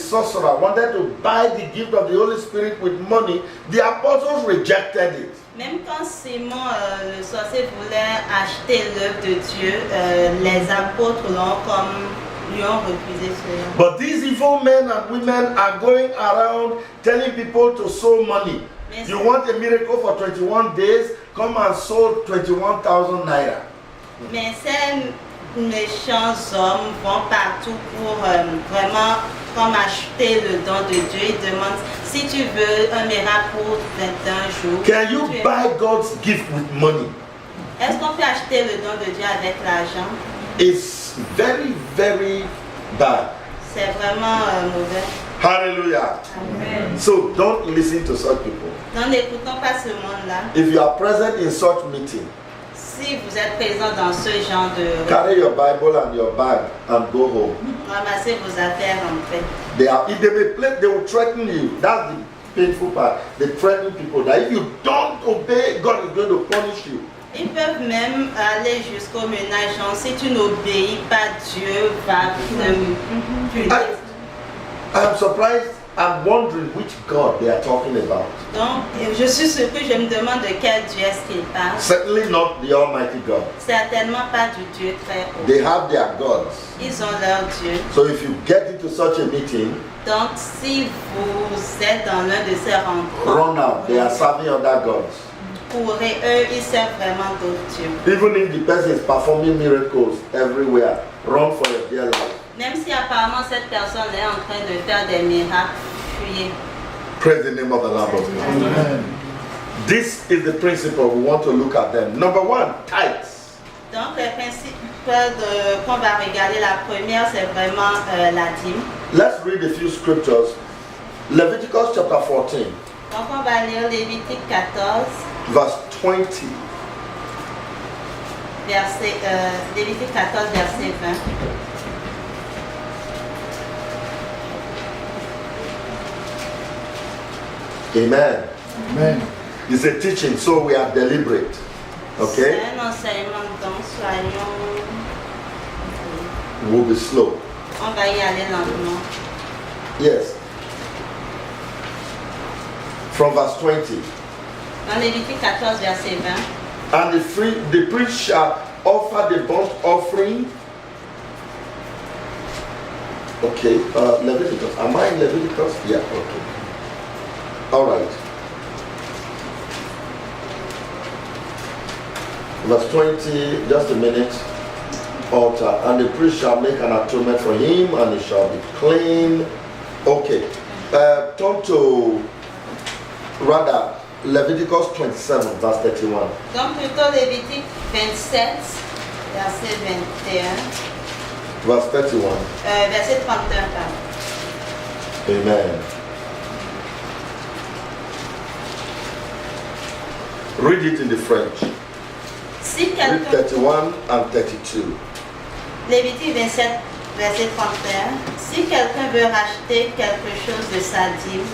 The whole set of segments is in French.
sorcerer wanted to buy the gift of the Holy Spirit with money, the apostles rejected it. Même quand Simon, le sorcier, voulait acheter l'œuvre de Dieu, les apôtres lui ont refusé cela. But these evil men and women are going around telling people to sow money. You want a miracle for 21 days? Come and sow 21,000 naira. Mais ces méchants hommes vont partout pour vraiment comme acheter le don de Dieu. Ils demandent si tu veux un miracle pour 21 jours. Can you buy God's gift with money? Est-ce qu'on peut acheter le don de Dieu avec l'argent? It's very, very bad. C'est vraiment mauvais. Hallelujah. Amen. So don't listen to such people. Donc n'écoutons pas ce monde-là. If you are present in such meeting, si vous êtes présent dans ce genre de... carry your Bible and your bag and go home. Ramassez vos affaires en paix. If they may play, they will threaten you. That's the painful part. They threaten people that if you don't obey, God is going to punish you. Ils peuvent même aller jusqu'au ménage. Si tu n'obéis pas, Dieu va te punir. I am surprised. I'm wondering which God they are talking about. Donc, je suis surpris, je me demande de quel Dieu est-ce qu'il parle. Certainly not the Almighty God. Certainement pas du Dieu très haut. They have their gods. Ils ont leur Dieu. So if you get into such a meeting, donc si vous êtes dans l'un de ces rencontres, run out. They are serving other gods. Pour eux, ils servent vraiment d'autres dieux. Even if the person is performing miracles everywhere, run for your dear life. Même si apparemment cette personne est en train de faire des miracles, fuyez. Praise the name of the Lamb of God. Amen. This is the principle we want to look at them. Number one, tithes. Donc les principes qu'on va regarder, la première c'est vraiment la dîme. Let's read a few scriptures. Leviticus chapter 14. Donc on va lire Lévitique 14. Verse 20. Lévitique 14, verset 20. Amen. Amen. It's a teaching, so we are deliberate. Okay? C'est un enseignement, donc soyons. We'll be slow. On va y aller lentement. Yes. From verse 20. Dans Lévitique 14, verset 20. And the priest shall offer the burnt offering. Okay, Leviticus. Am I in Leviticus? Yeah, okay. All right. Verse 20, just a minute. Altar. And the priest shall make an atonement for him, and he shall be clean. Okay. Turn to, rather, Leviticus 27, verse 31. Donc plutôt Lévitique 27, verset 21. Verse 31. Verset 31, pardon. Amen. Read it in the French. Si Read 31 and 32. Lévitique 27, verset 31. Si quelqu'un veut racheter quelque chose de sa dîme,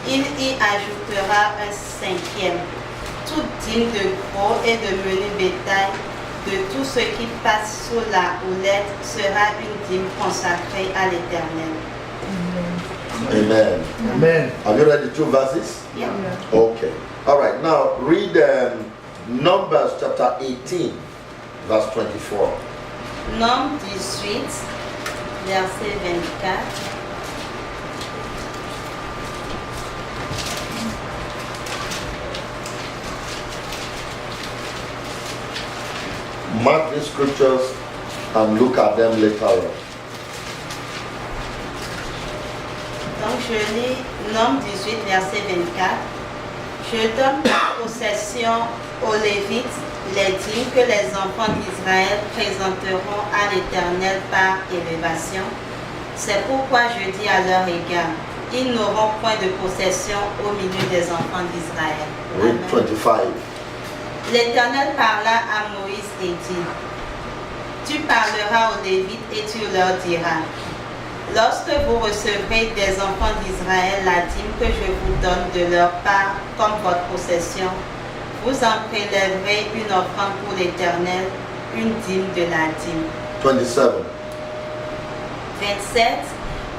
il y ajoutera un cinquième. Toute dîme de gros et de menu bétail, de tout ce qui passe sous la houlette, sera une dîme consacrée à l'Éternel. Amen. Amen. Have you read the two verses? Yeah. Okay. All right. Now read Numbers chapter 18, verse 24. Nombre 18, verset 24. Mark these scriptures and look at them later on. Donc je lis Nombre 18, verset 24. Je donne pour possession aux Lévites les dîmes que les enfants d'Israël présenteront à l'Éternel par élévation. C'est pourquoi je dis à leur égard, ils n'auront point de possession au milieu des enfants d'Israël. Read 25. L'Éternel parla à Moïse et dit, tu parleras aux Lévites et tu leur diras, lorsque vous recevrez des enfants d'Israël la dîme que je vous donne de leur part comme votre possession, vous en prélèverez une offrande pour l'Éternel, une dîme de la dîme. 27. 27.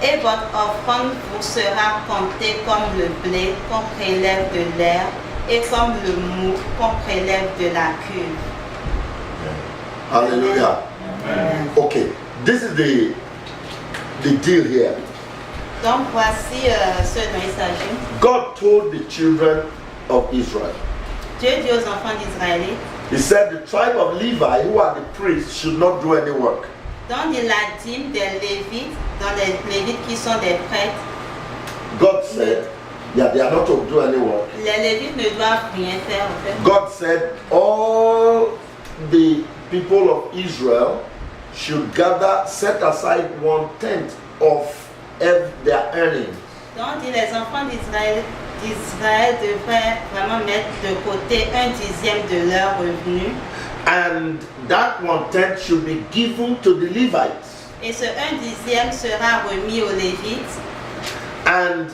Et votre offrande vous sera comptée comme le blé qu'on prélève de l'herbe et comme le mou qu'on prélève de la cuve. Hallelujah. Okay, this is the deal here. Donc voici ce dont il s'agit. God told the children of Israel. Dieu dit aux enfants d'Israël, He said the tribe of Levi, who are the priests, should not do any work. dans la dîme des Lévites, dans les Lévites qui sont des prêtres, God said, yeah, they are not to do any work. les Lévites ne doivent rien faire en fait. God said all the people of Israel should gather, set aside 1/10 of their earnings. Donc les enfants d'Israël devraient vraiment mettre de côté 1/10 de leur revenu. And that 1/10 should be given to the Levites. Et ce 1/10 sera remis aux Lévites. And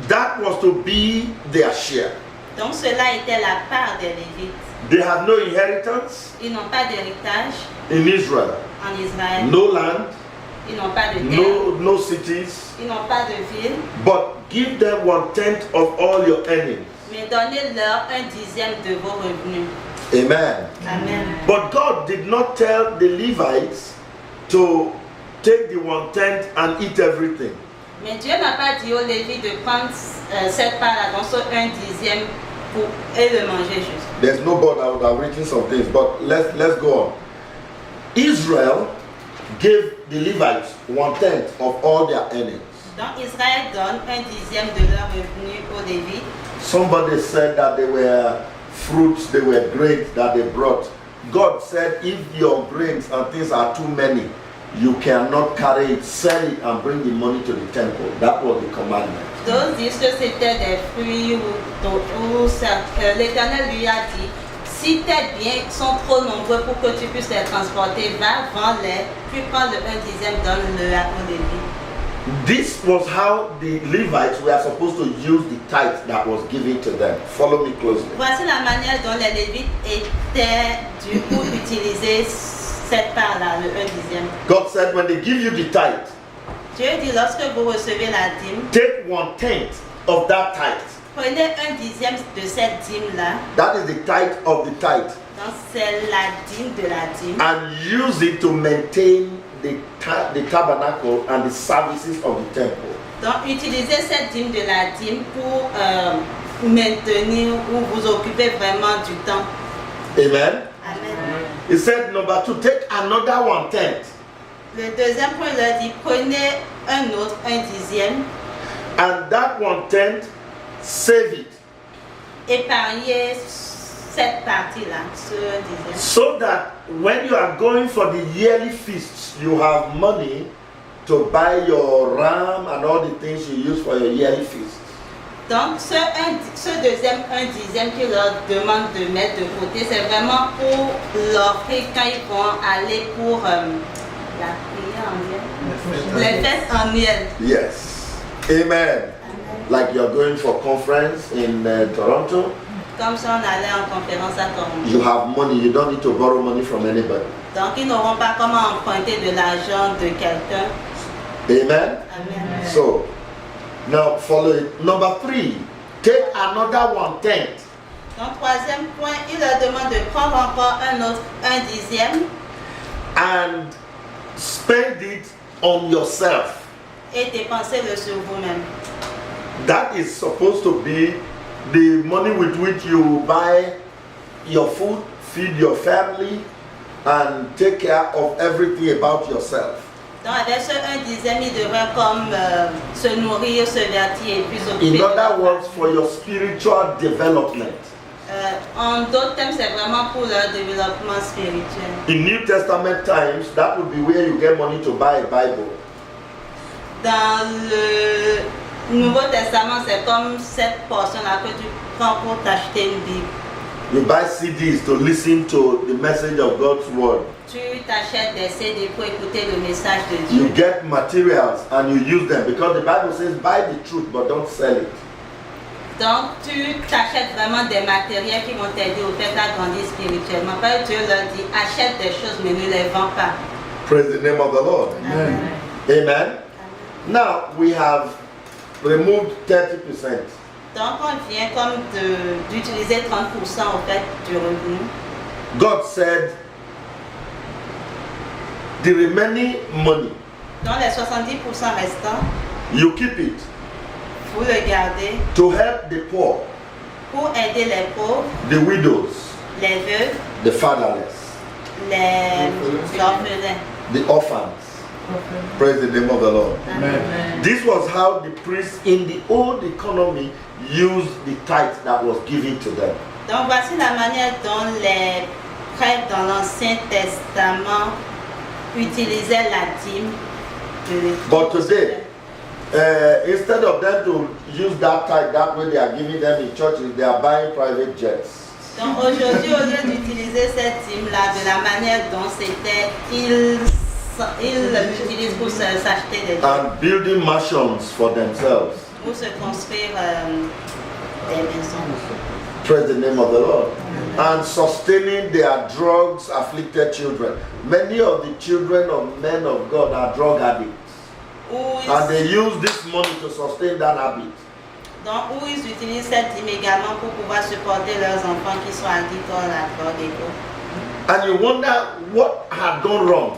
that was to be their share. Donc cela était la part des Lévites. They have no inheritance Ils n'ont pas d'héritage in Israel, en Israël. no land, Ils n'ont pas de terre. no cities, Ils n'ont pas de ville. but give them 1/10 of all your earnings. Mais donnez-leur 1/10 de vos revenus. Amen. Amen. But God did not tell the Levites to take the 1/10 and eat everything. Mais Dieu n'a pas dit aux Lévites de prendre cette part-là, donc ce 1/10 et le manger juste. There's no board, I would have written some things, but let's go on. Israel gave the Levites 1/10 of all their earnings. Donc Israël donne 1/10 de leur revenu aux Lévites. Somebody said that they were fruits, they were grains that they brought. God said, if your grains and things are too many, you cannot carry it, sell it and bring the money to the temple. That was the commandment. D'autres disent que c'était des fruits l'Éternel lui a dit, si tes biens sont trop nombreux pour que tu puisses les transporter, va, vends-les, puis prends le 1/10, donne-le aux Lévites. This was how the Levites were supposed to use the tithe that was given to them. Follow me closely. Voici la manière dont les Lévites étaient du coup utiliser cette part-là, le 1/10. God said, when they give you the tithe, Dieu dit, lorsque vous recevez la dîme, take 1/10 of that tithe. prenez 1/10 de cette dîme-là, That is the tithe of the tithe. donc c'est la dîme de la dîme, And use it to maintain the tabernacle and the services of the temple. donc utilisez cette dîme de la dîme pour maintenir ou vous occuper vraiment du temple. Amen. Amen. He said, number 2, take another 1/10 Le deuxième point leur dit, prenez un autre 1/10, and that 1/10, save it épargnez cette partie-là, ce 1/10. so that when you are going for the yearly feasts, you have money to buy your ram and all the things you use for your yearly feast. Donc ce deuxième 1/10 qu'ils leur demande de mettre de côté, c'est vraiment pour l'offrir quand ils vont aller pour la prière annuelle, les fêtes annuelles. Yes. Amen. Like you're going for conference in Toronto, Comme ça, on allait en conférence à Toronto. you have money, you don't need to borrow money from anybody. Donc ils n'auront pas comment emprunter de l'argent de quelqu'un. Amen. Amen. So, now follow it. Number 3, take another 1/10 Donc troisième point, il leur demande de prendre encore un autre 1/10 and spend it on yourself. et dépensez-le sur vous-même. That is supposed to be the money with which you buy your food, feed your family, and take care of everything about yourself. Donc avec ce 1/10, il devrait comme se nourrir, se vertir et puis s'occuper. In other words, for your spiritual development. En d'autres termes, c'est vraiment pour leur développement spirituel. In New Testament times, that would be where you get money to buy a Bible. Dans le Nouveau Testament, c'est comme cette portion-là que tu prends pour t'acheter une Bible. You buy CDs to listen to the message of God's word. Tu t'achètes des CD pour écouter le message de Dieu. You get materials and you use them because the Bible says buy the truth but don't sell it. Donc, tu t'achètes vraiment des matériels qui vont t'aider au fait d'agrandir spirituellement. Parce que Dieu leur dit, achète des choses mais ne les vends pas. Praise the name of the Lord. Amen. Amen. Now we have removed 30%. Donc on vient comme d'utiliser 30% au fait du revenu. God said the remaining money, Donc les 70% restants, you keep it vous le gardez to help the poor, pour aider les pauvres, the widows, les veuves, the fatherless, les orphelins. the orphans. Praise the name of the Lord. Amen. This was how the priests in the old economy used the tithe that was given to them. Donc voici la manière dont les prêtres dans l'Ancien Testament utilisaient la dîme de But today, instead of them to use that tithe that way they are giving them in churches, they are buying private jets. Donc aujourd'hui, au lieu d'utiliser cette dîme-là de la manière dont c'était, ils l'utilisent pour s'acheter des jets, And building mansions for themselves. pour se construire des maisons. Praise the name of the Lord. And sustaining their drugs afflicted children. Many of the children of men of God are drug addicts. And they use this money to sustain that habit. Donc, où ils utilisent cette dîme également pour pouvoir supporter leurs enfants qui sont addicts à la drogue et tout. And you wonder what had gone wrong.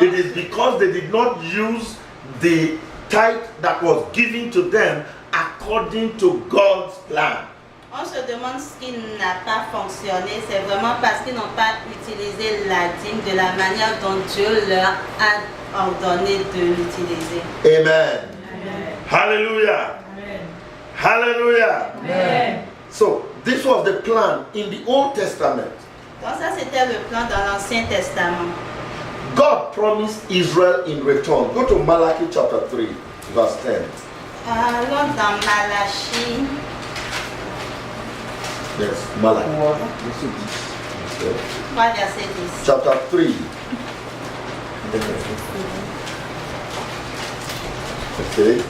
It is because they did not use the tithe that was given to them according to God's plan. On se demande ce qui n'a pas fonctionné, c'est vraiment parce qu'ils n'ont pas utilisé la dîme de la manière dont Dieu leur a ordonné de l'utiliser. Amen. Amen. Hallelujah. Amen. Hallelujah. Amen. So this was the plan in the Old Testament. Donc ça c'était le plan dans l'Ancien Testament. God promised Israel in return. Go to Malachi chapter 3, verse 10. Allons dans Malachie. Yes, Malachi. Okay. 3 verset 10. Chapter 3. Okay.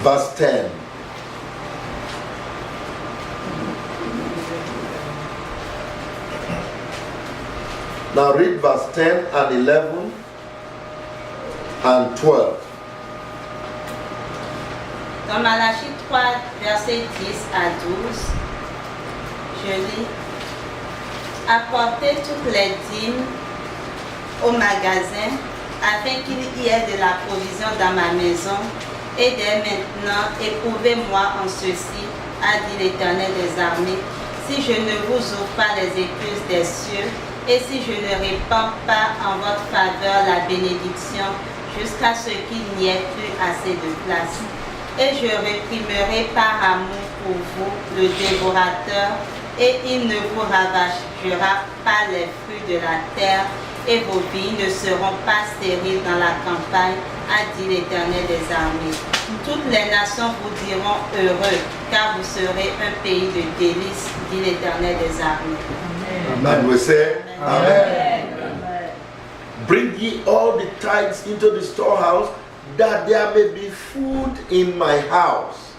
Verse 10. Now read verse 10 and 11 and 12. Dans Malachie 3, versets 10 à 12, je lis: Apportez toutes les dîmes au magasin, afin qu'il y ait de la provision dans ma maison, et dès maintenant, éprouvez-moi en ceci, a dit l'Éternel des armées, si je ne vous ouvre pas les écluses des cieux, et si je ne répands pas en votre faveur la bénédiction, jusqu'à ce qu'il n'y ait plus assez de place. Et je réprimerai par amour pour vous le dévorateur, et il ne vous ravagera pas les fruits de la terre, et vos vignes ne seront pas stériles dans la campagne, a dit l'Éternel des armées. Toutes les nations vous diront heureux, car vous serez un pays de délices, dit l'Éternel des armées. Amen. And we say, Amen. Amen. Bring ye all the tithes into the storehouse, that there may be food in my house,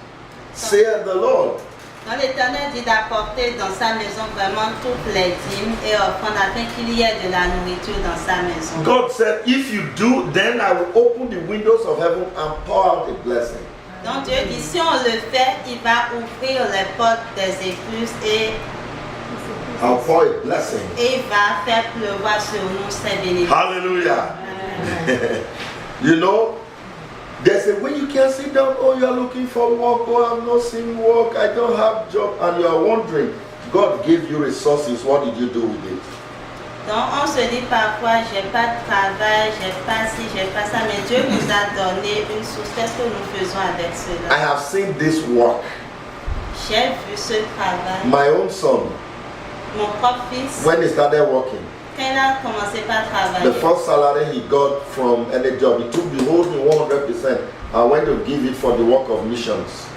saith the Lord. Donc l'Éternel dit d'apporter dans sa maison vraiment toutes les dîmes et offrandes afin qu'il y ait de la nourriture dans sa maison. God said, if you do, then I will open the windows of heaven and pour out a blessing. Donc Dieu dit, si on le fait, il va ouvrir les portes des écluses et I'll pour a blessing. il va faire pleuvoir sur nous ses bénédictions. Hallelujah. You know, there's a way you can sit down, oh, you're looking for work, oh, I'm not seeing work, I don't have job, and you're wondering, God gave you resources, what did you do with it? Donc on se dit parfois, j'ai pas de travail, j'ai pas ci, j'ai pas ça, mais Dieu nous a donné une source. Qu'est-ce que nous faisons avec cela? I have seen this work. J'ai vu ce travail. My own son, Mon propre fils, when he started working, quand il a commencé par travailler, the first salary he got from any job, he took the whole thing 100% and went to give it for the work of missions.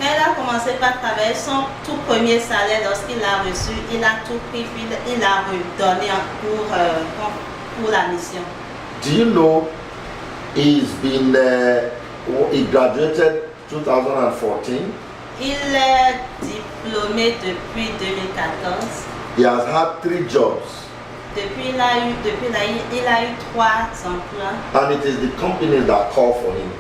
quand il a commencé par travailler, son tout premier salaire, lorsqu'il l'a reçu, il a tout pris, puis il a redonné pour la mission. Do you know he graduated 2014? Il est diplômé depuis 2014. He has had 3 jobs. Depuis, il a eu 3 emplois. And it is the companies that call for him.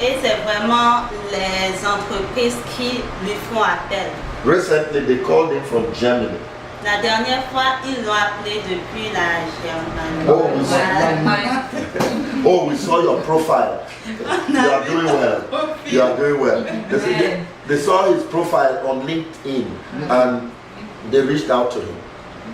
Et c'est vraiment les entreprises qui lui font appel. Recently, they called him from Germany. La dernière fois, ils l'ont appelé depuis la Germanie. Oh, we saw your profile. You are doing well. You are doing well. They saw his profile on LinkedIn and they reached out to him.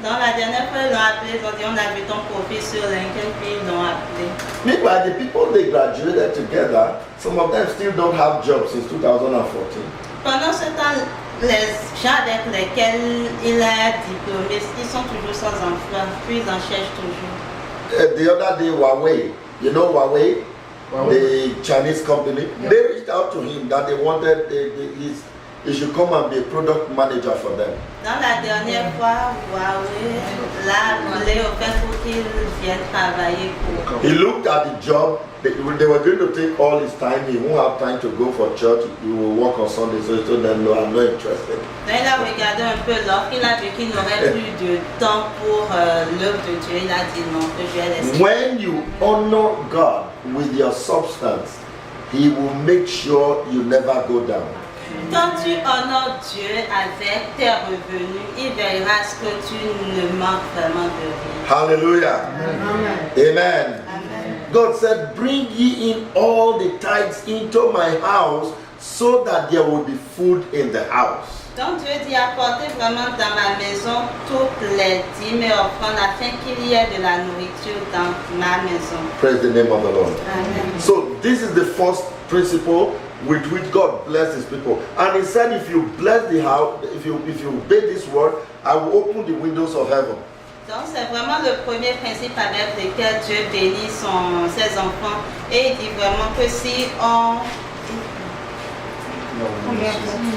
Donc la dernière fois, ils l'ont appelé, ils ont dit on a vu ton profil sur LinkedIn, puis ils l'ont appelé. Meanwhile, the people they graduated together, some of them still don't have jobs since 2014. Pendant ce temps, les gens avec lesquels il est diplômé, ils sont toujours sans emploi, puis ils en cherchent toujours. The other day, Huawei, you know Huawei, the Chinese company, they reached out to him that they wanted he should come and be a product manager for them. Dans la dernière fois, Huawei l'a appelé au fait pour qu'il vienne travailler pour. He looked at the job. They were going to take all his time. He won't have time to go for church. He will work on Sunday. So he told them, no, I'm not interested. Donc il a regardé un peu l'offre. Il a vu qu'il n'aurait plus de temps pour l'œuvre de Dieu. Il a dit non, que je vais laisser. When you honor God with your substance, He will make sure you never go down. Quand tu honores Dieu avec tes revenus, il verra ce que tu ne manques vraiment de rien. Hallelujah. Amen. God said, bring ye in all the tithes into my house so that there will be food in the house. Donc Dieu dit apportez vraiment dans ma maison toutes les dîmes et offrandes afin qu'il y ait de la nourriture dans ma maison. Praise the name of the Lord. Amen. So this is the first principle with which God blesses people. And He said, if you bless the house, if you obey this word, I will open the windows of heaven. Donc c'est vraiment le premier principe avec lequel Dieu bénit ses enfants. Et il dit vraiment que si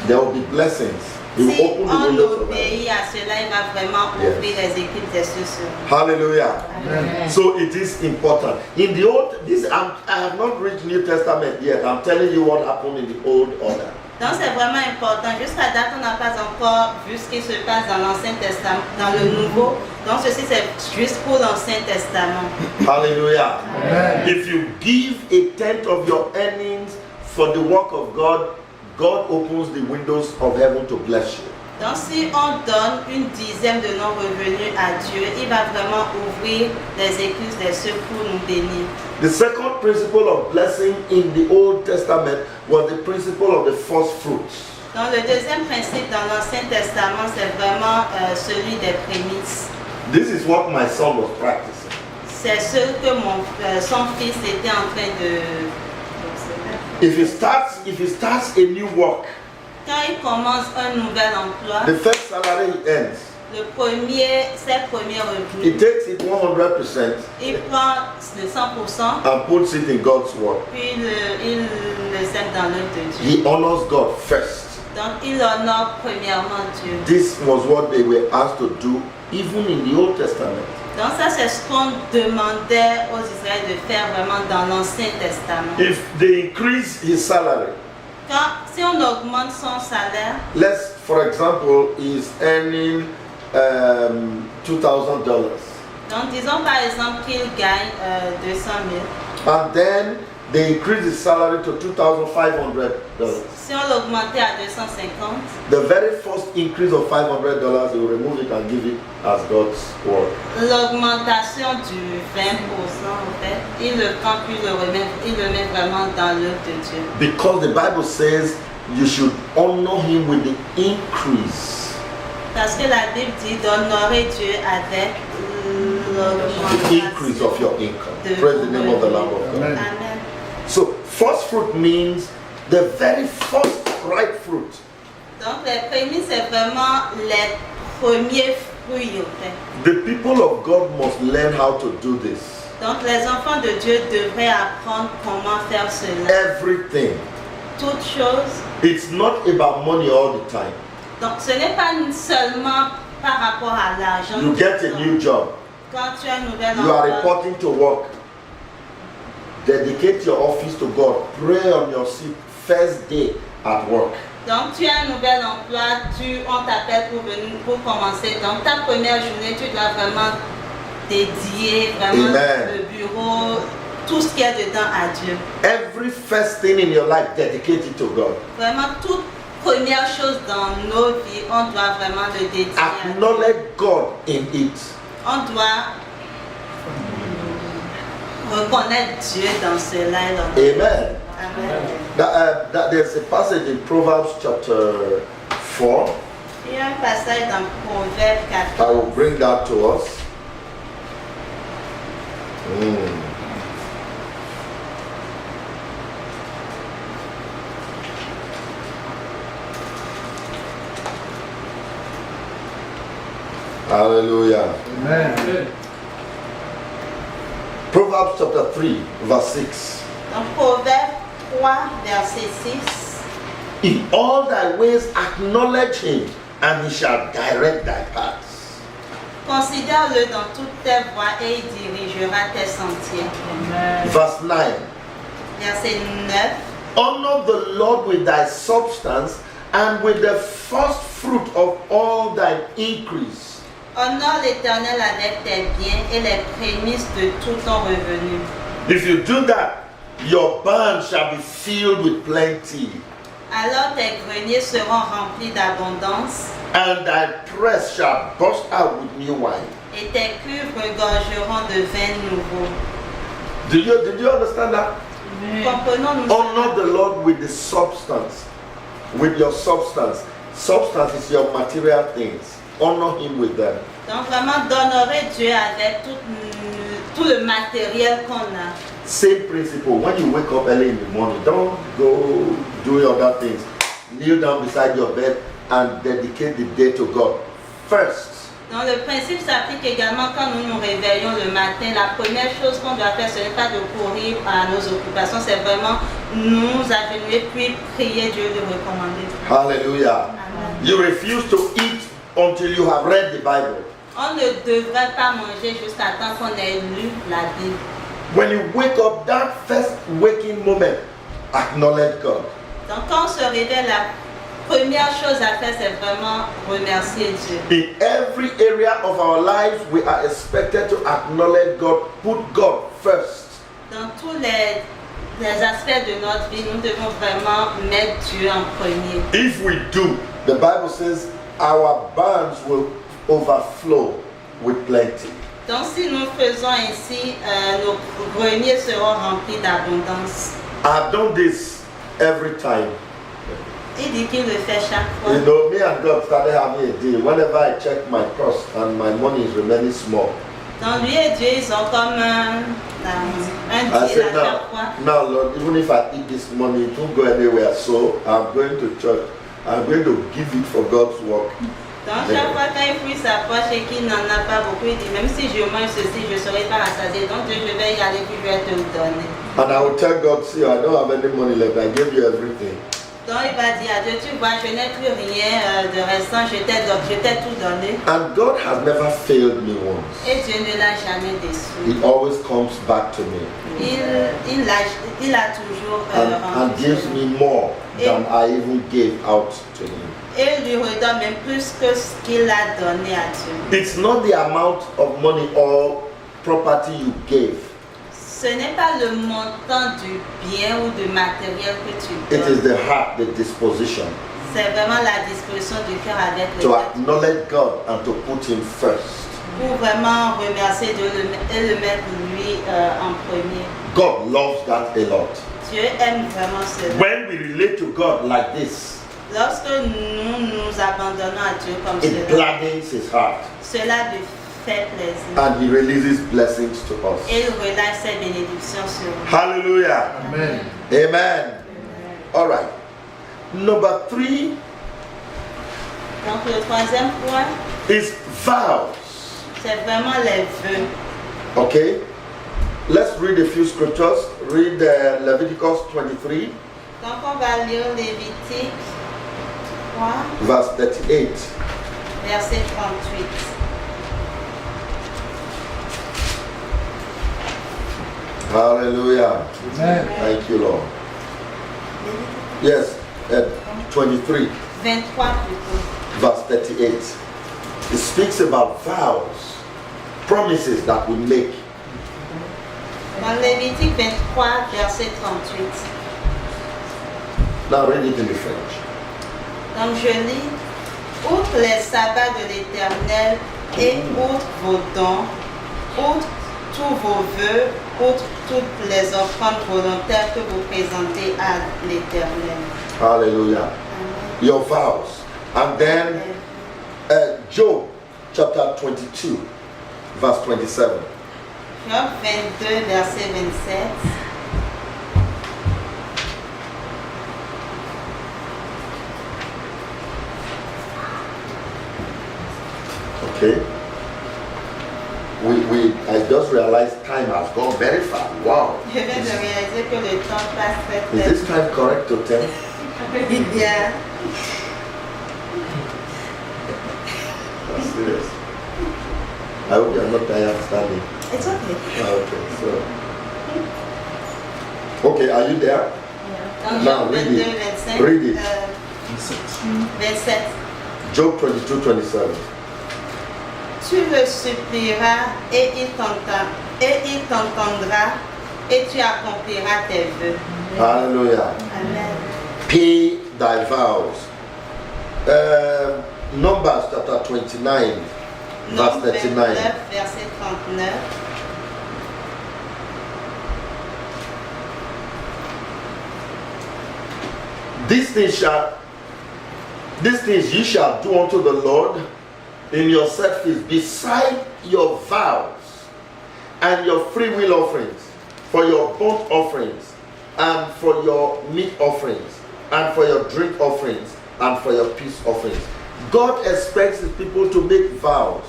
there will be blessings. He will open the on windows of heaven. obéit à cela, il va vraiment ouvrir les équipes des cieux. Hallelujah. Amen. So it is important. In the old, I have not reached New Testament yet. I'm telling you what happened in the old order. Donc c'est vraiment important. Jusqu'à date, on n'a pas encore vu ce qui se passe dans l'Ancien Testament, dans le Nouveau. Donc ceci c'est juste pour l'Ancien Testament. Hallelujah. Amen. If you give a tenth of your earnings for the work of God, God opens the windows of heaven to bless you. Donc si on donne 1/10 de nos revenus à Dieu, il va vraiment ouvrir les écluses des cieux pour nous bénir. The second principle of blessing in the Old Testament was the principle of the first fruits. Donc le deuxième principe dans l'Ancien Testament, c'est vraiment celui des prémices. This is what my son was practicing. C'est ce que son fils était en train de... If he starts a new work, Quand il commence un nouvel emploi, the first salary he earns, ses premiers he revenus, takes it 100% il prend le 100%, and puts it in God's word. puis il le sème dans l'œuvre de Dieu. He honors God first. Donc il honore premièrement Dieu. This was what they were asked to do even in the Old Testament. Donc ça c'est ce qu'on demandait aux Israéliens de faire vraiment dans l'Ancien Testament. If they increase his salary, Si on augmente son salaire, let's, for example, he's earning $2,000, donc disons par exemple qu'il gagne 200 000. and then they increase his salary to $2,500. Si on l'augmentait à 250, The very first increase of $500, he will remove it and give it as God's word. l'augmentation du 20% en fait, il le prend puis il le met vraiment dans l'œuvre de Dieu. Because the Bible says you should honor him with the increase. Parce que la Bible dit d'honorer Dieu avec The increase of your income. de Praise the name of the Lamb of God. Amen. So, first fruit means the very first ripe fruit. Donc les prémices c'est vraiment les premiers fruits en fait. The people of God must learn how to do this. Donc les enfants de Dieu devraient apprendre comment faire cela. Everything. Toute chose. It's not about money all the time. Donc ce n'est pas seulement par rapport à l'argent. You get a new job. Quand tu as un nouvel You are emploi, reporting to work. Dedicate your office to God. Pray on your seat first day at work. donc tu as un nouvel emploi, on t'appelle pour commencer. Donc ta première journée, tu dois vraiment dédier vraiment Amen. le bureau, tout ce qu'il y a dedans à Dieu. Every first thing in your life, dedicate it to God. Vraiment, toute première chose dans nos vies, on doit vraiment le dédier à Dieu. Acknowledge God in it. On doit reconnaître Dieu dans cela. Amen. Amen. There's a passage in Proverbs chapter 4. Il y a un passage dans Proverbe I will 14. bring that to us. Hallelujah. Amen. Proverbs chapter 3, verse 6. Dans Proverbe 3, verset 6. In all thy ways acknowledge him, and he shall direct thy paths. Considère-le dans toutes tes voies et il dirigera tes sentiers. Verse 9. Verset 9. Honor the Lord with thy substance and with the first fruit of all thy increase. Honore l'Éternel avec tes biens et les prémices de tout ton revenu. If you do that, your barn shall be filled with plenty, Alors tes greniers seront remplis d'abondance and thy press shall burst out with new wine. et tes cuves regorgeront de vin nouveau. Did you understand that? Comprenons-nous Honor the Lord with the substance, with your substance. Substance is your material things. Honor him with them. Donc vraiment d'honorer Dieu avec tout le matériel qu'on a. Same principle. When you wake up early in the morning, don't go do other things. Kneel down beside your bed and dedicate the day to God first. Donc le principe s'applique également quand nous nous réveillons le matin. La première chose qu'on doit faire, ce n'est pas de courir à nos occupations, c'est vraiment nous agenouiller puis prier Dieu de recommander. Hallelujah. Amen. You refuse to eat until you have read the Bible. On ne devrait pas manger jusqu'à temps qu'on ait lu la Bible. When you wake up, that first waking moment, acknowledge God. Donc quand on se réveille, la première chose à faire, c'est vraiment remercier Dieu. In every area of our lives, we are expected to acknowledge God, put God first. Dans tous les aspects de notre vie, nous devons vraiment mettre Dieu en premier. If we do, the Bible says our barns will overflow with plenty. Donc si nous faisons ainsi, nos greniers seront remplis d'abondance. I've done this every time. Il dit qu'il le fait chaque fois. You know, me and God started having a deal. Whenever I check my purse and my money is remaining small, Donc lui et Dieu, ils ont comme un I deal said, à chaque fois. now, Lord, even if I eat this money, it won't go anywhere. So I'm going to church. I'm going to give it for God's work. Donc chaque fois quand il fouille sa poche et qu'il n'en a pas beaucoup, il dit même si je mange ceci, je ne serai pas rassasié. Donc Dieu, je vais y aller puis je vais te le donner. And I will tell God, see, I don't have any money left. I gave you everything. Donc il va dire à Dieu, tu vois, je n'ai plus rien de restant, je t'ai tout donné. And God has never failed me once. Et Dieu ne l'a jamais déçu. He always comes back to me Il a toujours and gives me more than I even gave out to him. Et il lui redonne même plus que ce qu'il a donné à Dieu. It's not the amount of money or property you gave. Ce n'est pas le montant du bien ou du matériel que tu It is donnes. the heart, the disposition C'est vraiment la disposition du cœur avec to lequel acknowledge God and to put him first. pour vraiment remercier Dieu et le mettre lui en premier. God loves that a lot. Dieu aime vraiment cela. When we relate to God like this, Lorsque nous nous abandonnons à Dieu comme it cela, gladdens his heart cela lui fait plaisir. and he releases blessings to us. Et il relâche ses bénédictions sur nous. Hallelujah. Amen. Amen. All right. Number 3 Donc le troisième point, is vows. c'est vraiment les vœux. Okay. Let's read a few scriptures. Read Leviticus 23, Donc on va lire Lévitique 3, verse 38. verset 38. Hallelujah. Amen. Thank you, Lord. Yes, 23, 23 plutôt. verse 38. It speaks about vows. promises that we make. Dans Lévitique 23, verset 38. Now read it in the French. Donc je lis, outre les sabbats de l'Éternel et outre vos dons, outre tous vos vœux, outre toutes les offrandes volontaires que vous présentez à l'Éternel. Hallelujah. Your vows. And then Job chapter 22, verse 27. Job 22, verset 27. Okay. I just realized time has gone very fast. Wow. Je viens de réaliser que le temps passe très Is très this time correct to tell? vite. Yeah. That's serious. I hope you're not tired standing. It's okay. Okay, so. Okay, are you there? Donc Now, Job read 22, it. 25. Read it. 27. Job 22, 27. Tu le supplieras et il t'entendra et tu accompliras tes vœux. Hallelujah. Amen. Pay thy vows. Numbers chapter 29, verse Nombre 39. 29, verset 39. These things ye shall do unto the Lord in your set feast, beside your vows and your freewill offerings, for your burnt offerings, and for your meat offerings, and for your drink offerings, and for your peace offerings. God expects his people to make vows.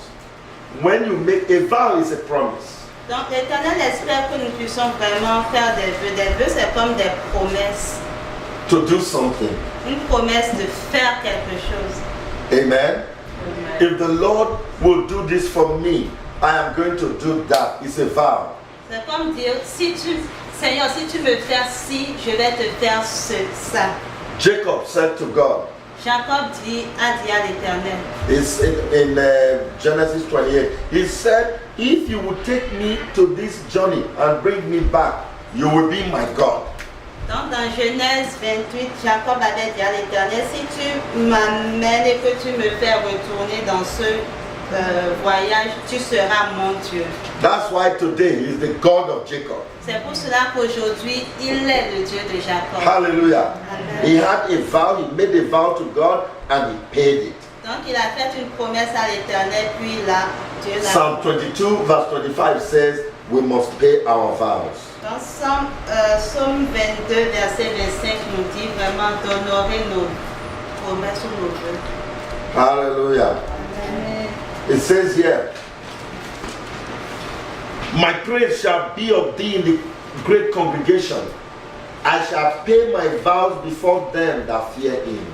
When you make a vow, is a promise. Donc l'Éternel espère que nous puissions vraiment faire des vœux. Des vœux, c'est comme des promesses. To do something. Une promesse de faire quelque chose. Amen. If the Lord will do this for me, I am going to do that. It's a vow. C'est comme dire, Seigneur, si tu me fais ci, je vais te faire ça. Jacob said to God, Jacob a dit à l'Éternel. it's in Genesis 28. He said, if you will take me to this journey and bring me back, you will be my God. Donc dans Genèse 28, Jacob avait dit à l'Éternel, si tu m'amènes et que tu me fais retourner dans ce voyage, tu seras mon Dieu. That's why today he is the God of Jacob. C'est pour cela qu'aujourd'hui, il est le Dieu de Jacob. Hallelujah. Amen. He had a vow, he made a vow to God and he paid it. Donc il a fait une promesse à l'Éternel, puis là, Dieu l'a. Psalm 22 verse 25 says, we must pay our vows. Dans Psaume 22, verset 25, nous dit vraiment d'honorer nos promesses ou nos vœux. Hallelujah. Amen. It says here, my praise shall be of thee in the great congregation. I shall pay my vows before them that fear him.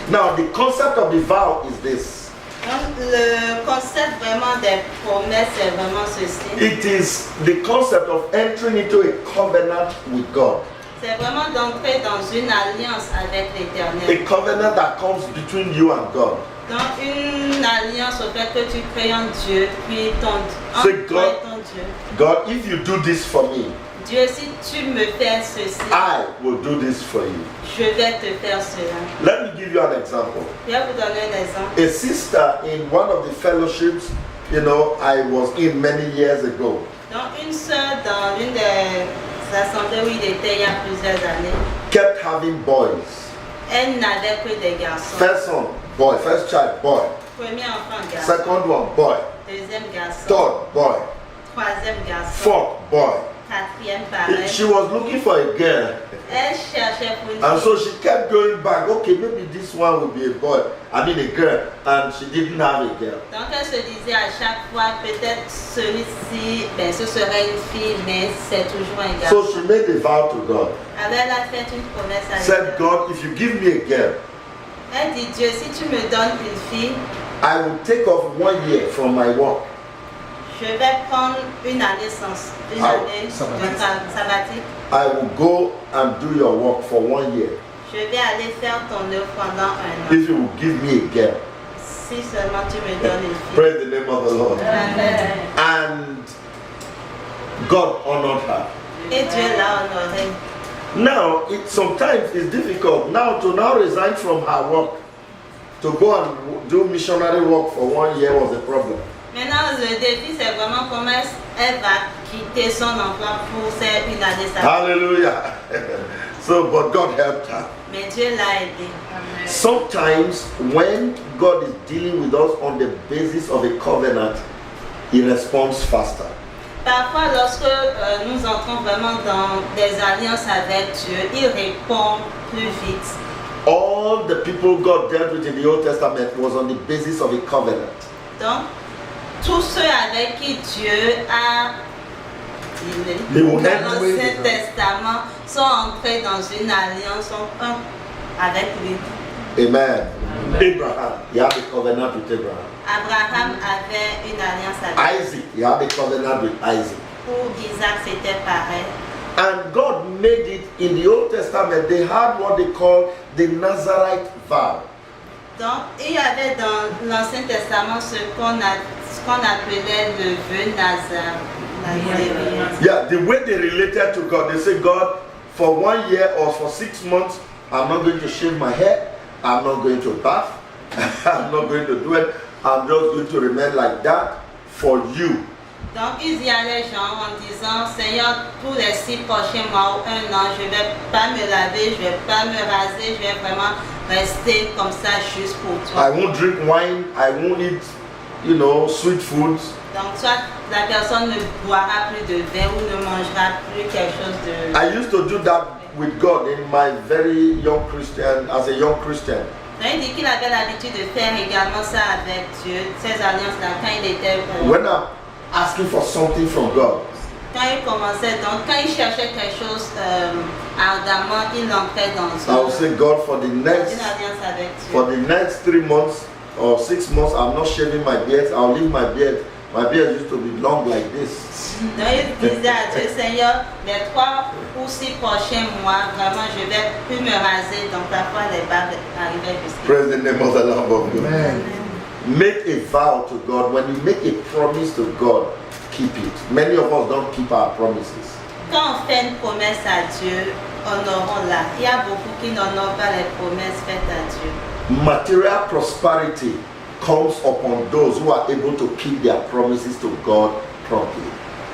Now, the concept of the vow is this. Donc le concept vraiment des promesses, c'est vraiment ceci. It is the concept of entering into a covenant with God. C'est vraiment d'entrer dans une alliance avec A l'Éternel. covenant that comes between you and God. Donc une alliance au fait que tu crées un Dieu, puis entre C'est toi God. et ton Dieu. God, if you do this for me, Dieu, si tu me fais ceci, I will do this for you. je vais te faire cela. Let me give you an example. Je vais vous donner un exemple. A sister in one of the fellowships, I was in many years ago. Donc une sœur dans l'une des assemblées où il était il y a plusieurs années, Kept having boys. elle n'avait que des garçons. First son, boy. First child, boy. Premier enfant, garçon. Second one, boy. Deuxième garçon. Third, boy. Troisième garçon. Fourth, boy. Quatrième pareil. She was looking for a girl. Elle cherchait pour une And so she kept going back. Okay, maybe this one will be a boy. I mean a girl. And she didn't have a girl. Donc elle se disait à chaque fois, peut-être celui-ci, ce serait une fille, mais c'est toujours un garçon. So she made a vow to God. Alors elle a fait une promesse à Said, Dieu. God, if you give me a girl, Elle dit, Dieu, si tu me donnes une fille, I will take off 1 year from my work. je vais prendre une année sabbatique. I will go and do your work for 1 year. Je vais aller faire ton œuvre pendant un an. If you will give me a girl. si seulement tu me donnes une fille. Praise the name of the Lord. Amen. And God honored her. Et Dieu l'a honorée. Now, sometimes it's difficult now to resign from her work. To go and do missionary work for 1 year was a problem. Maintenant, le défi, c'est vraiment comment elle va quitter son emploi pour faire une année sabbatique. Hallelujah. So, but God helped her. Mais Dieu l'a aidée. Sometimes when God is dealing with us on the basis of a covenant, He responds faster. Parfois, lorsque nous entrons vraiment dans des alliances avec Dieu, il répond plus vite. All the people God dealt with in the Old Testament was on the basis of a covenant. Donc, tous ceux avec qui Dieu a will dans end l'Ancien Testament sont entrés dans une alliance, sont un avec lui. Amen. Abraham, he had a covenant with Abraham. Abraham avait une alliance avec Isaac, he had a covenant with Isaac. Pour Isaac, c'était pareil. And God made it in the Old Testament. They had what they call the Nazarite vow. Donc, il y avait dans l'Ancien Testament ce qu'on appelait le vœu nazarien. Yeah, the way they related to God, they say, God, for 1 year or for 6 months, I'm not going to shave my hair, I'm not going to bath, I'm not going to do it, I'm just going to remain like that for you. Donc, ils y allaient genre en disant, Seigneur, tous les 6 prochains mois ou 1 an, je ne vais pas me laver, je ne vais pas me raser, je vais vraiment rester comme ça juste pour toi. I won't drink wine, I won't eat, sweet foods. Donc, soit la personne ne boira plus de vin ou ne mangera plus quelque chose de... I used to do that with God in my very young Christian, as a young Christian. Donc, il dit qu'il avait l'habitude de faire également ça avec Dieu, ces alliances-là, quand il était... When I'm asking for something from God, Quand il commençait, donc quand il cherchait quelque chose ardemment, il entrait dans I will say, God, for the une next alliance avec Dieu. For the next 3 months or 6 months, I'm not shaving my beard. I'll leave my beard. My beard used to be long like this. Donc il disait à Dieu, Seigneur, les 3 ou 6 prochains mois, vraiment, je vais plus me raser. Donc parfois les barbes arrivaient jusqu'à... Praise the name of the Lord of God. Amen. Make a vow to God. When you make a promise to God, keep it. Many of us don't keep our promises. Quand on fait une promesse à Dieu, honorons-la. Il y a beaucoup qui n'honorent pas les promesses faites à Dieu. Material prosperity comes upon those who are able to keep their promises to God promptly.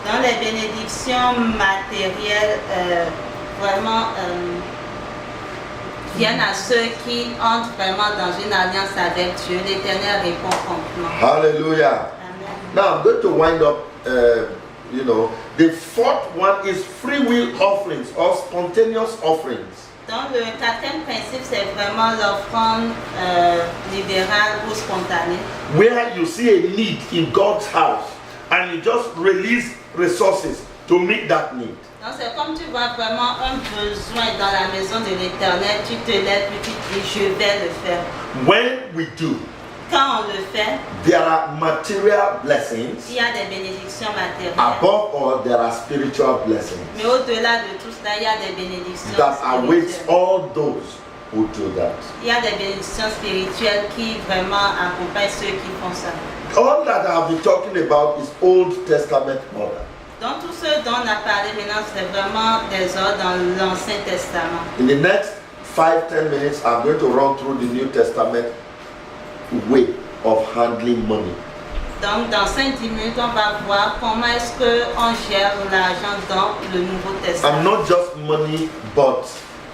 Dans les bénédictions matérielles, vraiment viennent à ceux qui entrent vraiment dans une alliance avec Dieu. L'Éternel répond promptement. Hallelujah. Amen. Now I'm going to wind up. The 4th one is free will offerings or spontaneous offerings. Donc le 4e principe, c'est vraiment l'offrande libérale ou spontanée. Where you see a need in God's house and you just release resources to meet that need. Donc c'est comme tu vois vraiment un besoin dans la maison de l'Éternel, tu te lèves et tu dis je vais le faire. When we do, Quand on le fait, there are material blessings. il y a des bénédictions matérielles. Above all, there are spiritual blessings Mais au-delà de tout cela, il y a des bénédictions that awaits spirituelles. all those who do that. Il y a des bénédictions spirituelles qui vraiment accompagnent ceux qui font ça. All that I'll be talking about is Old Testament order. Donc tout ce dont on a parlé maintenant, c'est vraiment des ordres dans l'Ancien Testament. In the next 5-10 minutes, I'm going to run through the New Testament way of handling money. Donc dans 5-10 minutes, on va voir comment est-ce qu'on gère l'argent dans le Nouveau And Testament. not just money, but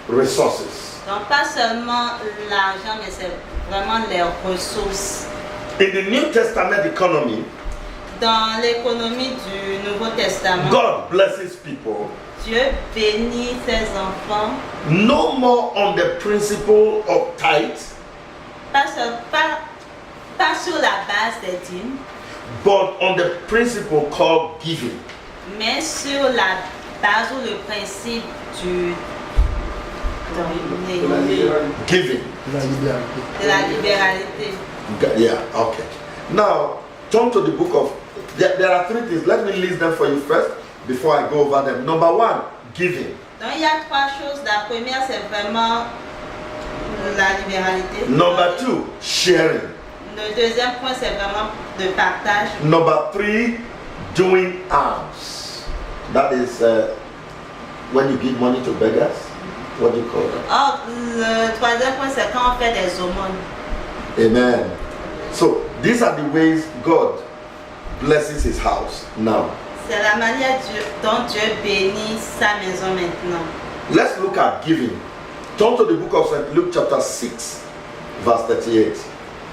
resources. Donc pas seulement l'argent, mais c'est vraiment les ressources. In the New Testament economy, Dans l'économie du Nouveau Testament, God blesses people Dieu bénit ses enfants, no more on the principle of tithes, pas sur la base des dîmes, but on the principle called giving. mais sur la base ou le principe du Giving. de la libéralité. Yeah, okay. Now, turn to the book of, there are 3 things. Let me list them for you first before I go over them. Number 1, giving. Donc il y a 3 choses. La première, c'est vraiment la libéralité. Number 2, sharing. Le deuxième point, c'est vraiment de partage. Number 3, doing alms. That is when you give money to beggars. What do you call that? Or, le troisième point, c'est quand on fait des aumônes. Amen. So these are the ways God blesses his house now. C'est la manière dont Dieu bénit sa maison maintenant. Let's look at giving. Turn to the book of St. Luke chapter 6, verse 38.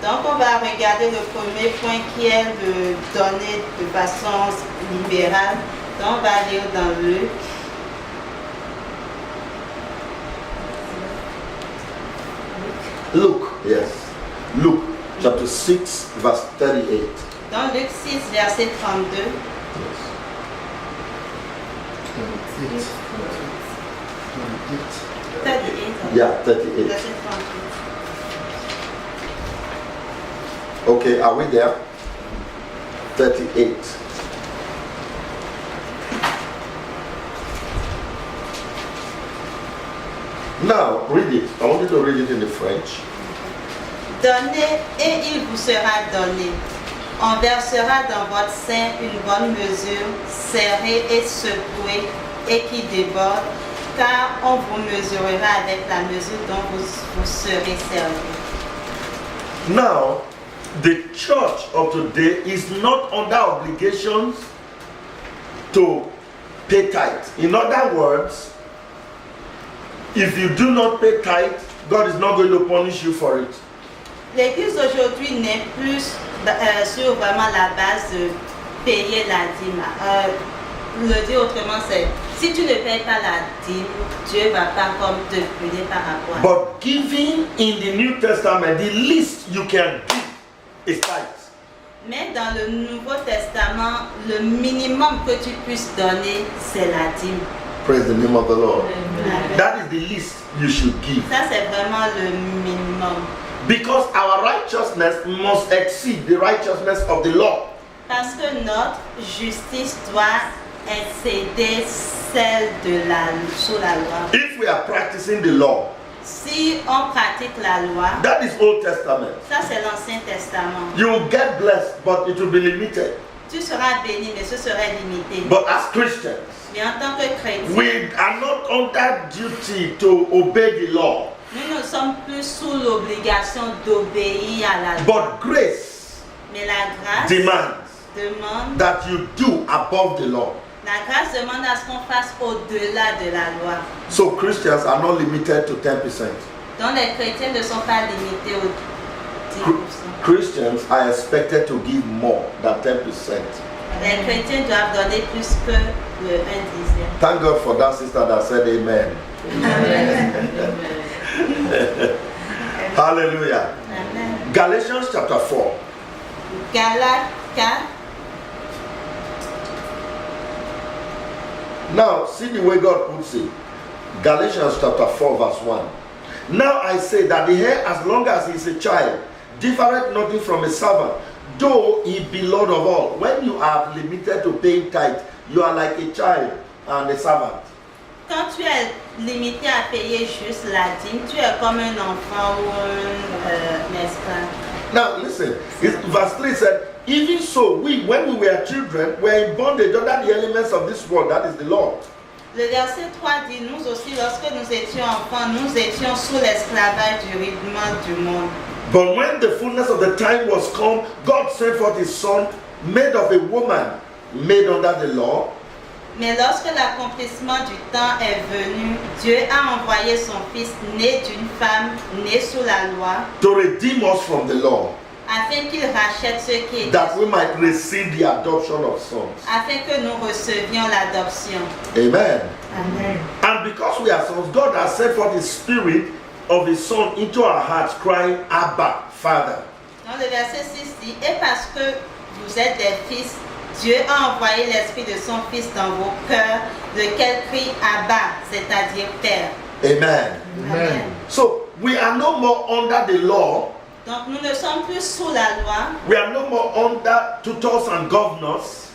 Donc, on va regarder le premier point qui est de donner de façon libérale. Donc, on va lire dans Luc. Luke, yes. Luke chapter 6, verse 38. Dans Luc 6, verset 32. Yes. 38. Yeah, 38. Verset 38. Okay, are we there? 38. Now, read it. I want you to read it in the French. Donnez et il vous sera donné. On versera dans votre sein une bonne mesure, serrée et secouée et qui déborde, car on vous mesurera avec la mesure dont vous serez servi. Now, the church of today is not under obligations to pay tithe. In other words, if you do not pay tithe, God is not going to punish you for it. L'église aujourd'hui n'est plus sur vraiment la base de payer la dîme. Le dire autrement, c'est si tu ne payes pas la dîme, Dieu ne va pas comme te punir par rapport à ça. But giving in the New Testament, the least you can give is tithe. Mais dans le Nouveau Testament, le minimum que tu puisses donner, c'est la dîme. Praise the name of the Lord. Amen. That is the least you should give. Ça, c'est vraiment le minimum. Because our righteousness must exceed the righteousness of the law. Parce que notre justice doit excéder celle de sous la loi. If we are practicing the law, Si on pratique la loi, that is Old Testament. ça c'est l'Ancien Testament. You will get blessed, but it will be limited. Tu seras béni, mais ce serait limité. But as Christians, Mais en tant que chrétien, we are not under duty to obey the law. nous ne sommes plus sous l'obligation d'obéir à la loi. But grace Mais la grâce demande, that you do above the law. la grâce demande à ce qu'on fasse au-delà de la loi. So Christians are not limited to 10%. Donc les chrétiens ne sont pas limités au 10%. Christians are expected to give more than 10%. Les chrétiens doivent donner plus que le 1/10. Thank God for that sister that said amen. Hallelujah. Amen. Galatians chapter 4. Galates 4. Now, see the way God puts it. Galatians chapter 4 verse 1. Now I say that the heir, as long as he is a child, differeth nothing from a servant, though he be Lord of all. When you are limited to paying tithe, you are like a child and a servant. Quand tu es limité à payer juste la dîme, tu es comme un enfant ou un esclave. Now listen, verse 3 said, even so, we, when we were children, were in bondage under the elements of this world, that is the law. Le verset 3 dit, nous aussi, lorsque nous étions enfants, nous étions sous l'esclavage du rudiment du monde. But when the fullness of the time was come, God sent forth his son, made of a woman, made under the law. Mais lorsque l'accomplissement du temps est venu, Dieu a envoyé son fils né d'une femme, né sous la loi, To redeem us from the law, afin qu'il rachète ceux qui étaient, that we might receive the adoption of sons. afin que nous recevions l'adoption. Amen. Amen. And because we are sons, God has sent forth his spirit of his son into our hearts, crying, Abba, Father. Dans le verset 6 dit, et parce que vous êtes des fils, Dieu a envoyé l'esprit de son fils dans vos cœurs, lequel crie Abba, c'est-à-dire Père. Amen. Amen. So we are no more under the law. Donc nous ne sommes plus sous la loi, We are no more under tutors and governors.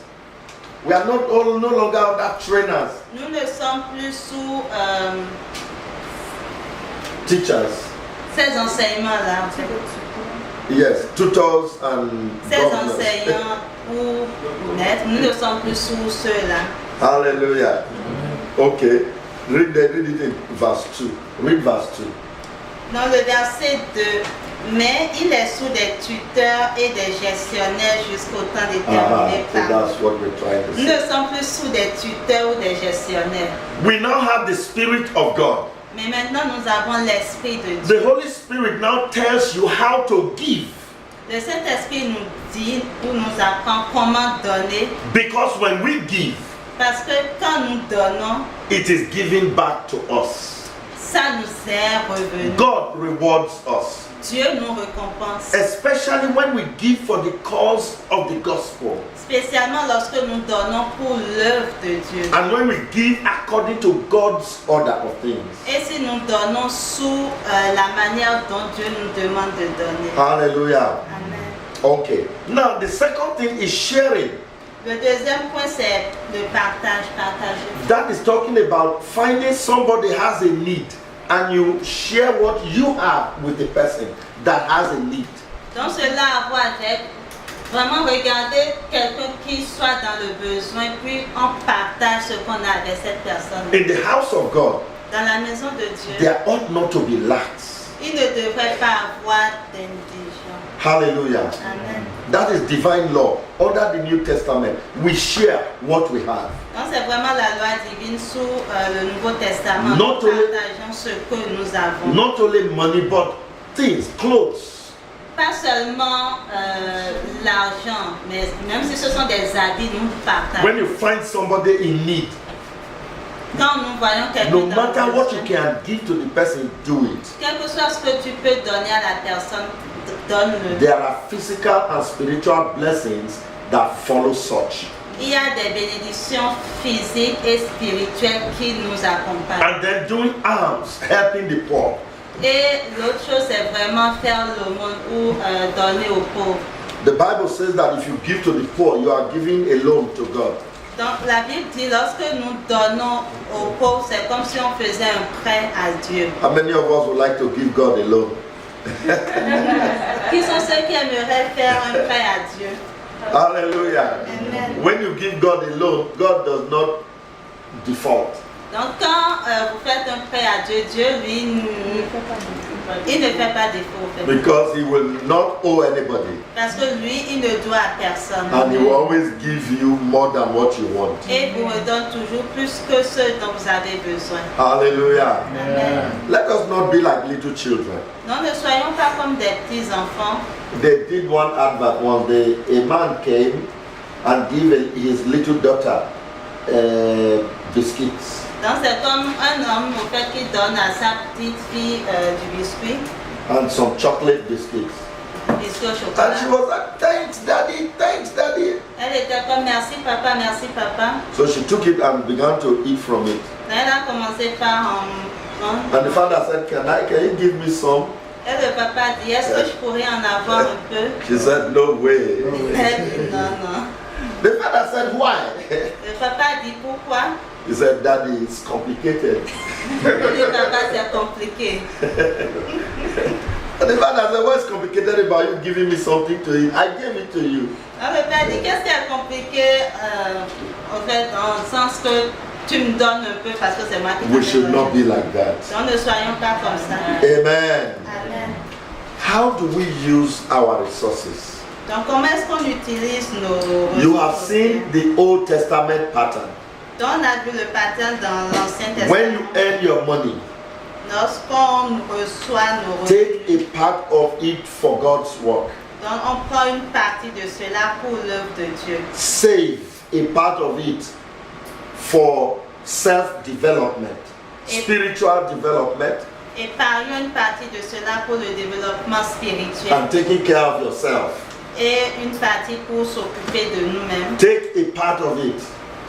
We are no longer under trainers, nous ne sommes plus sous teachers. ces enseignements-là. Yes, tutors and Ces governors. enseignants ou maîtres, nous ne sommes plus sous ceux-là. Hallelujah. Okay. Read it in verse 2. Read verse 2. Dans le verset 2, mais il est sous des tuteurs et des gestionnaires jusqu'au temps déterminé So par that's what we're trying to nous. Nous say. ne sommes plus sous des tuteurs ou des gestionnaires. We now have the Spirit of God. Mais maintenant, nous avons l'Esprit de The Dieu. Holy Spirit now tells you how to give. Le Saint-Esprit nous dit, ou nous apprend comment donner. Because when we give, Parce que quand nous donnons, it is given back to us. ça nous est revenu. God rewards us. Dieu nous récompense. Especially when we give for the cause of the gospel. Spécialement lorsque nous donnons pour l'œuvre de Dieu. And when we give according to God's order of things. Et si nous donnons sous la manière dont Dieu nous demande de donner. Hallelujah. Amen. Okay. Now the second thing is sharing. Le deuxième point, c'est le partage, partager. That is talking about finding somebody has a need and you share what you have with the person that has a need. Donc cela a à voir avec vraiment regarder quelqu'un qui soit dans le besoin, puis on partage ce qu'on a avec cette personne. In the house of God, Dans la maison de Dieu, there ought not to be lacks. il ne devrait pas avoir d'indigence. Hallelujah. Amen. That is divine law. Under the New Testament, we share what we have. Donc c'est vraiment la loi divine sous le Nouveau Testament. Not Nous only- partageons ce que nous avons. Not only money, but things, clothes. Pas seulement l'argent, mais même si ce sont des habits, nous partageons. When you find somebody in need, Quand nous voyons quelqu'un no dans le matter what you besoin, can give to the person, do it. quel que soit ce que tu peux donner à la personne, donne-le. There are physical and spiritual blessings that follow such. Il y a des bénédictions physiques et spirituelles qui nous accompagnent. And then doing alms, helping the poor. Et l'autre chose, c'est vraiment faire l'aumône ou donner aux pauvres. The Bible says that if you give to the poor, you are giving a loan to God. Donc la Bible dit, lorsque nous donnons aux pauvres, c'est comme si on faisait un prêt à Dieu. How many of us would like to give God a loan? Qui sont ceux qui aimeraient faire un prêt à Dieu? Hallelujah. Amen. When you give God a loan, God does not default. Donc quand vous faites un prêt à Dieu, Dieu lui, il ne fait pas défaut. En fait. Because he will not owe anybody. Parce que lui, il ne doit à personne. And he will always give you more than what you want. Et vous redonne toujours plus que ce dont vous avez besoin. Hallelujah. Amen. Let us not be like little children. Non, ne soyons pas comme des petits enfants. They did one advert one day. A man came and gave his little daughter biscuits. Donc c'est comme un homme au fait qui donne à sa petite fille du biscuit, And some chocolate biscuits. biscuit au And chocolat. she was like, thanks daddy, thanks daddy. Elle était comme merci papa, merci papa. So she took it and began to eat from it. Elle a commencé par And the father said, can you give me some? et le papa dit est-ce que je pourrais en avoir un peu? She said, no way. Elle dit non, non. The father said, why? Le papa dit pourquoi? He said, daddy, it's complicated. Il dit papa c'est compliqué. And the father said, what's complicated about you giving me something to eat? I gave it to you. Alors le père dit qu'est-ce qui est compliqué en fait dans le sens que tu me donnes un peu parce que c'est moi qui We t'ai should donné. not be like that. Donc ne soyons pas comme ça. Amen. Amen. How do we use our resources? Donc comment est-ce qu'on utilise nos You have ressources? seen the Old Testament pattern. Donc on a vu le pattern dans l'Ancien Testament. When you earn your money, Lorsqu'on reçoit nos revenus, take a part of it for God's work. donc on prend une partie de cela pour l'œuvre de Dieu. Save a part of it for self-development, Et- spiritual development, Épargnons une partie de cela pour le développement spirituel and taking care of yourself. et une partie pour s'occuper de nous-mêmes. Take a part of it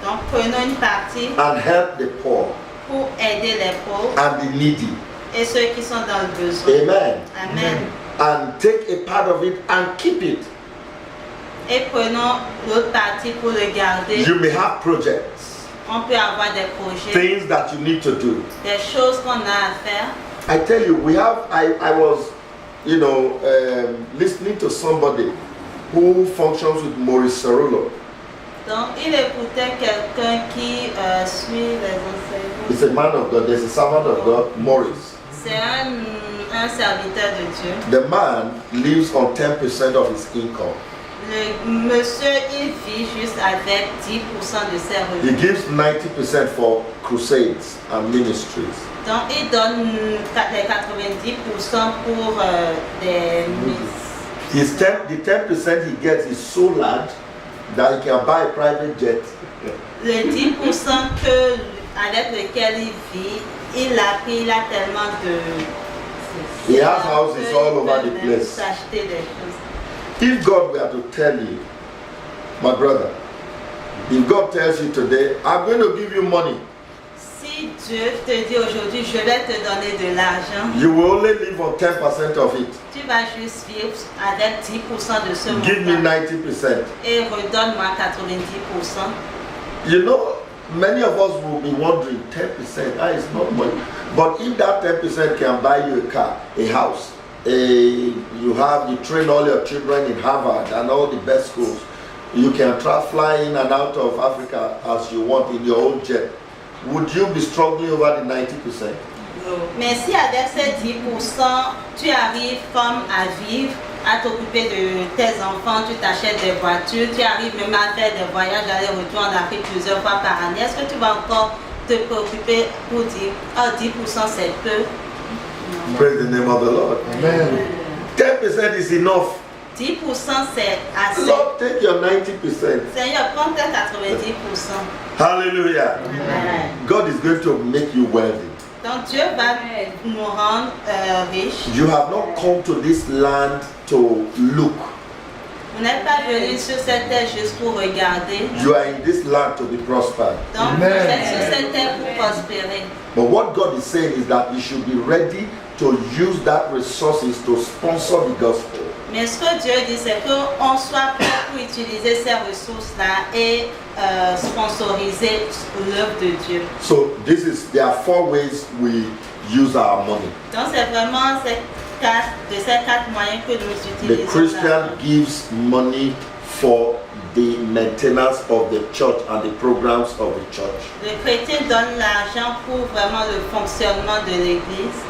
Donc prenons une partie and help the poor pour aider les pauvres and the needy. et ceux qui sont dans le besoin. Amen. Amen. And take a part of it and keep it. Et prenons l'autre partie pour le garder. You may have projects, On peut avoir des projets, things that you need to do. des choses qu'on a à faire. I tell you, I was listening to somebody who functions with Maurice Cerullo. Donc, il écoutait quelqu'un qui suit les enseignements. He's a man of God. There's a servant of God, Maurice. C'est un serviteur de Dieu. The man lives on 10% of his income. Le monsieur, il vit juste avec 10% de ses He revenus. gives 90% for crusades and ministries. Donc, il donne les 90% pour des mises. The 10% he gets is so large that he can buy a private jet. Le 10% avec lequel il vit, il a tellement de... He has houses all over the place. S'acheter des choses. If God were to tell you, my brother, if God tells you today, I'm going to give you money, Si Dieu te dit aujourd'hui, je vais te donner de l'argent, you will only live on 10% of it. tu vas juste vivre avec 10% de ce Give me montant 90%. et redonne-moi 90%. You know, many of us will be wondering, 10%, is not money. But if that 10% can buy you a car, a house, you train all your children in Harvard and all the best schools, you can fly in and out of Africa as you want in your own jet, would you be struggling over the 90%? Mais si avec ces 10%, tu arrives comme à vivre, à t'occuper de tes enfants, tu t'achètes des voitures, tu arrives même à faire des voyages aller-retour en Afrique plusieurs fois par année, est-ce que tu vas encore te préoccuper pour dire, 10% c'est peu? Non. Praise the name of the Lord. Amen. 10% is enough. 10% c'est assez. Lord, take your 90%. Seigneur, prends tes 90%. Hallelujah. Amen. God is going to make you wealthy. Donc Dieu va nous rendre riches. You have not come to this land to look. Vous n'êtes pas venu sur cette terre juste pour regarder. You are in this land to be prospered. Donc vous êtes sur cette terre pour prospérer. But what God is saying is that you should be ready to use that resources to sponsor the gospel. Mais ce que Dieu dit, c'est qu'on soit prêt pour utiliser ces ressources-là et sponsoriser l'œuvre de Dieu. So there are 4 ways we use our money. Donc c'est vraiment ces 4 moyens que nous The utilisons. Christian gives money for the maintenance of the church and the programs of the church. Le chrétien donne l'argent pour vraiment le fonctionnement de l'Église.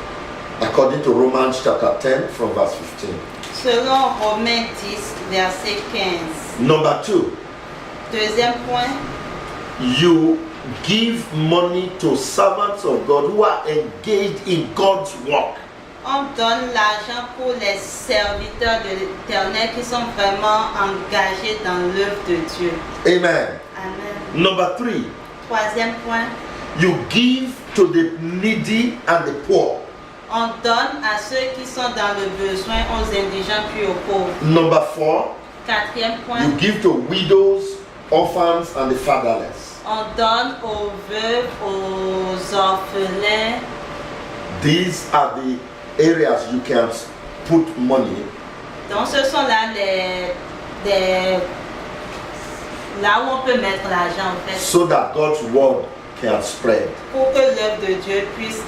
According to Romans chapter 10 from verse 15. Selon Romains 10, verset 15. Number 2, Deuxième point, you give money to servants of God who are engaged in God's work. on donne l'argent pour les serviteurs de l'Éternel qui sont vraiment engagés dans l'œuvre de Dieu. Amen. Amen. Number 3, Troisième point, you give to the needy and the poor. on donne à ceux qui sont dans le besoin, aux indigents puis aux pauvres. Number 4, Quatrième point, you give to widows, orphans, and the fatherless. on donne aux veuves, aux orphelins. These are the areas you can put money Donc ce sont là là où on peut mettre l'argent en fait, so that God's word can spread. pour que l'œuvre de Dieu puisse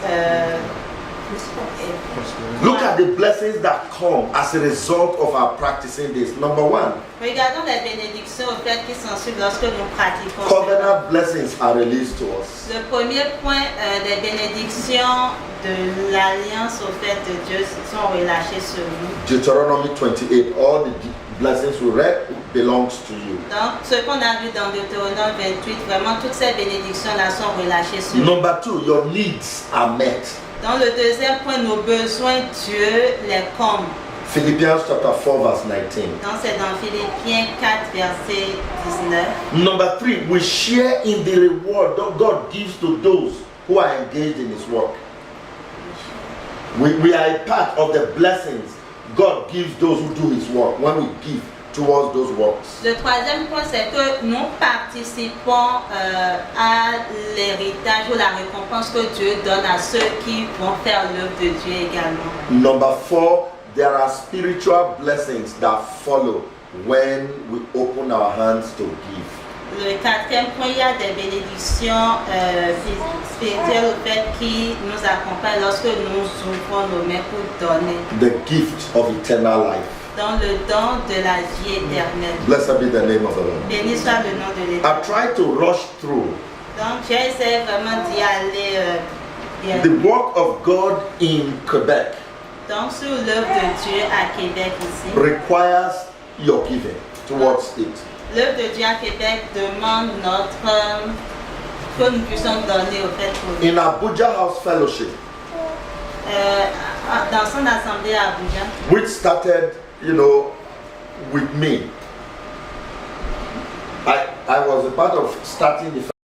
Look at the blessings that come as a result of our practicing this. Number 1, Regardons les bénédictions au fait qui s'en suivent lorsque nous pratiquons. covenant blessings are released to us. Le premier point des bénédictions de l'alliance au fait de Dieu sont relâchées sur nous. Deuteronomy 28, all the blessings we read belongs to you. Donc ce qu'on a vu dans Deutéronome 28, vraiment toutes ces bénédictions-là sont relâchées sur nous. Number 2, your needs are met. Dans le deuxième point, nos besoins, Dieu les comble. Philippians chapter 4 verse 19. Donc c'est dans Philippiens 4, verset 19. Number 3, we share in the reward that God gives to those who are engaged in His work. We are a part of the blessings God gives those who do His work when we give towards those works. Le troisième point, c'est que nous participons à l'héritage ou la récompense que Dieu donne à ceux qui vont faire l'œuvre de Dieu également. Number 4, there are spiritual blessings that follow when we open our hands to give. Le quatrième point, il y a des bénédictions spirituelles au fait qui nous accompagnent lorsque nous ouvrons nos mains pour donner. The gift of eternal life. Dans le don de la vie éternelle. Blessed be the name of the Lord. Béni soit le nom de I l'Éternel. try to rush through Donc, j'ai essayé vraiment d'y aller bien. the work of God in Quebec. Donc, sur l'œuvre de Dieu à Québec ici, Requires your giving towards it. l'œuvre de Dieu à Québec demande que nous puissions donner au fait pour lui. In Abuja House Fellowship, Dans son assemblée à Abuja, which started, with me. I was a part of starting the